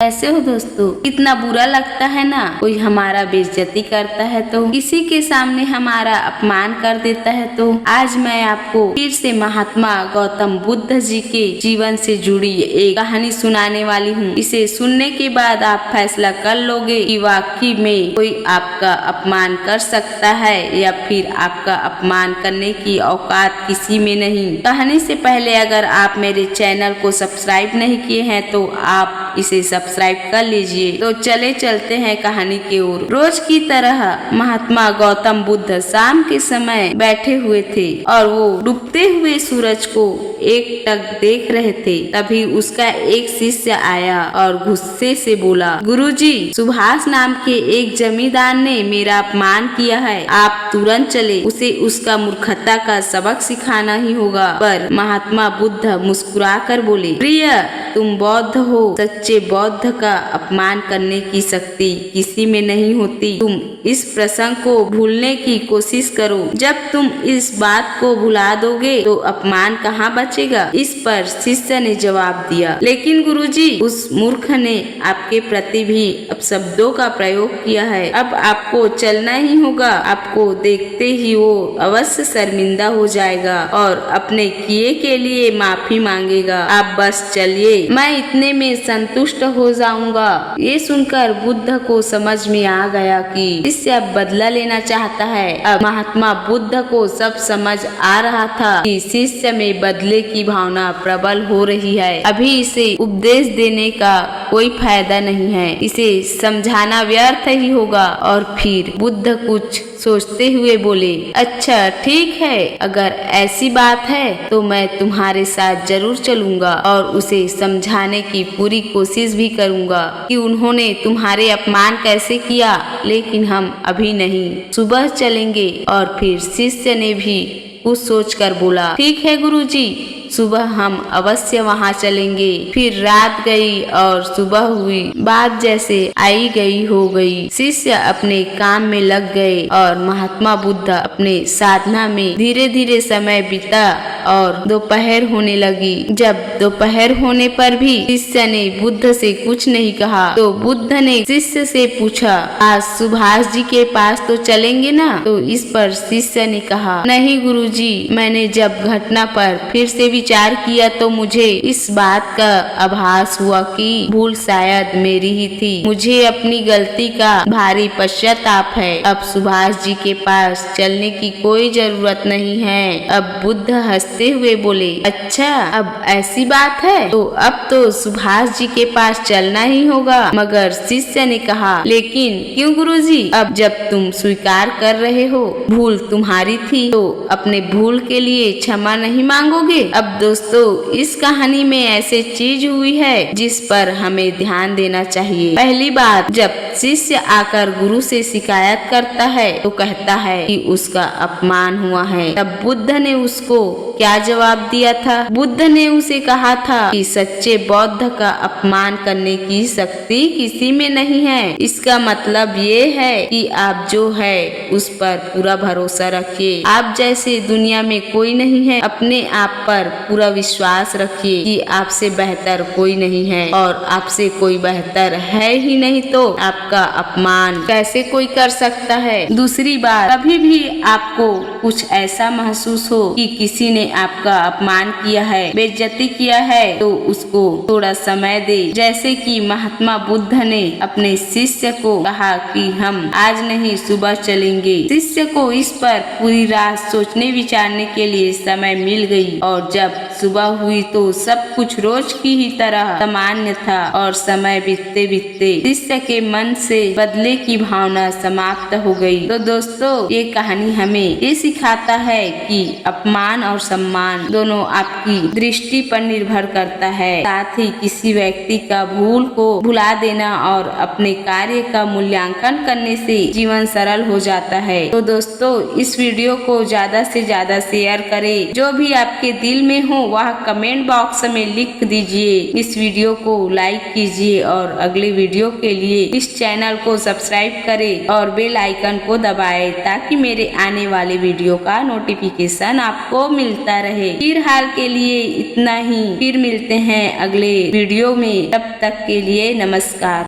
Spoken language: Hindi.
कैसे हो दोस्तों। कितना बुरा लगता है ना, कोई हमारा बेइज्जती करता है तो, किसी के सामने हमारा अपमान कर देता है तो। आज मैं आपको फिर से महात्मा गौतम बुद्ध जी के जीवन से जुड़ी एक कहानी सुनाने वाली हूँ। इसे सुनने के बाद आप फैसला कर लोगे कि वाकई में कोई आपका अपमान कर सकता है या फिर आपका अपमान करने की औकात किसी में नहीं। कहानी से पहले अगर आप मेरे चैनल को सब्सक्राइब नहीं किए हैं तो आप इसे सब्सक्राइब कर लीजिए। तो चलते हैं कहानी की ओर। रोज की तरह महात्मा गौतम बुद्ध शाम के समय बैठे हुए थे और वो डूबते हुए सूरज को एकटक देख रहे थे। तभी उसका एक शिष्य आया और गुस्से से बोला, गुरुजी, सुभाष नाम के एक जमींदार ने मेरा अपमान किया है। आप तुरंत चले, उसे उसका मूर्खता का सबक सिखाना ही होगा। पर महात्मा बुद्ध मुस्कुराकर बोले, प्रिय, तुम बौद्ध हो। सच्चे बौद्ध का अपमान करने की शक्ति किसी में नहीं होती। तुम इस प्रसंग को भूलने की कोशिश करो। जब तुम इस बात को भुला दोगे तो अपमान कहाँ बचेगा। इस पर शिष्य ने जवाब दिया, लेकिन गुरुजी, उस मूर्ख ने आपके प्रति भी अपशब्दों का प्रयोग किया है। अब आपको चलना ही होगा। आपको देखते ही वो अवश्य शर्मिंदा हो जाएगा और अपने किए के लिए माफी मांगेगा। आप बस चलिए, मैं इतने में संतुष्ट हो जाऊंगा। ये सुनकर बुद्ध को समझ में आ गया कि शिष्य अब बदला लेना चाहता है। अब महात्मा बुद्ध को सब समझ आ रहा था कि शिष्य में बदले की भावना प्रबल हो रही है। अभी इसे उपदेश देने का कोई फायदा नहीं है, इसे समझाना व्यर्थ ही होगा। और फिर बुद्ध कुछ सोचते हुए बोले, अच्छा ठीक है, अगर ऐसी बात है तो मैं तुम्हारे साथ जरूर चलूंगा और उसे समझाने की पूरी कोशिश भी करूंगा कि उन्होंने तुम्हारे अपमान कैसे किया। लेकिन हम अभी नहीं, सुबह चलेंगे। और फिर शिष्य ने भी कुछ सोचकर बोला, ठीक है गुरुजी, सुबह हम अवश्य वहाँ चलेंगे। फिर रात गई और सुबह हुई। बात जैसे आई गई हो गई। शिष्य अपने काम में लग गए और महात्मा बुद्ध अपने साधना में धीरे धीरे समय बीता और दोपहर होने लगी। जब दोपहर होने पर भी शिष्य ने बुद्ध से कुछ नहीं कहा तो बुद्ध ने शिष्य से पूछा, आज सुभाष जी के पास तो चलेंगे ना। तो इस पर शिष्य ने कहा, नहीं गुरुजी, मैंने जब घटना पर फिर से विचार किया तो मुझे इस बात का आभास हुआ कि भूल शायद मेरी ही थी। मुझे अपनी गलती का भारी पश्चाताप है। अब सुभाष जी के पास चलने की कोई जरूरत नहीं है। अब बुद्ध हंसते हुए बोले, अच्छा, अब ऐसी बात है तो अब तो सुभाष जी के पास चलना ही होगा। मगर शिष्य ने कहा, लेकिन क्यों गुरुजी? अब जब तुम स्वीकार कर रहे हो भूल तुम्हारी थी तो अपने भूल के लिए क्षमा नहीं मांगोगे? अब दोस्तों, इस कहानी में ऐसे चीज हुई है जिस पर हमें ध्यान देना चाहिए। पहली बात, जब शिष्य आकर गुरु से शिकायत करता है तो कहता है कि उसका अपमान हुआ है। तब बुद्ध ने उसको क्या जवाब दिया था? बुद्ध ने उसे कहा था कि सच्चे बौद्ध का अपमान करने की शक्ति किसी में नहीं है। इसका मतलब ये है कि आप जो है उस पर पूरा भरोसा रखिए। आप जैसे दुनिया में कोई नहीं है। अपने आप पर पूरा विश्वास रखिए कि आपसे बेहतर कोई नहीं है और आपसे कोई बेहतर है ही नहीं तो आपका अपमान कैसे कोई कर सकता है। दूसरी बात, कभी भी आपको कुछ ऐसा महसूस हो कि किसी ने आपका अपमान किया है, बेइज्जती किया है, तो उसको थोड़ा समय दे। जैसे कि महात्मा बुद्ध ने अपने शिष्य को कहा कि हम आज नहीं, सुबह चलेंगे। शिष्य को इस पर पूरी रात सोचने विचारने के लिए समय मिल गई और जब सुबह हुई तो सब कुछ रोज की ही तरह सामान्य था और समय बीतते बीतते शिष्य के मन से बदले की भावना समाप्त हो गई। तो दोस्तों, ये कहानी हमें ये सिखाता है कि अपमान और सम्मान दोनों आपकी दृष्टि पर निर्भर करता है। साथ ही किसी व्यक्ति का भूल को भुला देना और अपने कार्य का मूल्यांकन करने से जीवन सरल हो जाता है। तो दोस्तों, इस वीडियो को ज्यादा से ज्यादा शेयर करें। जो भी आपके दिल में हो वह कमेंट बॉक्स में लिख दीजिए। इस वीडियो को लाइक कीजिए और अगले वीडियो के लिए इस चैनल को सब्सक्राइब करें और बेल आइकन को दबाएं ताकि मेरे आने वाले वीडियो का नोटिफिकेशन आपको मिलता रहे। फिलहाल के लिए इतना ही, फिर मिलते हैं अगले वीडियो में। तब तक के लिए नमस्कार।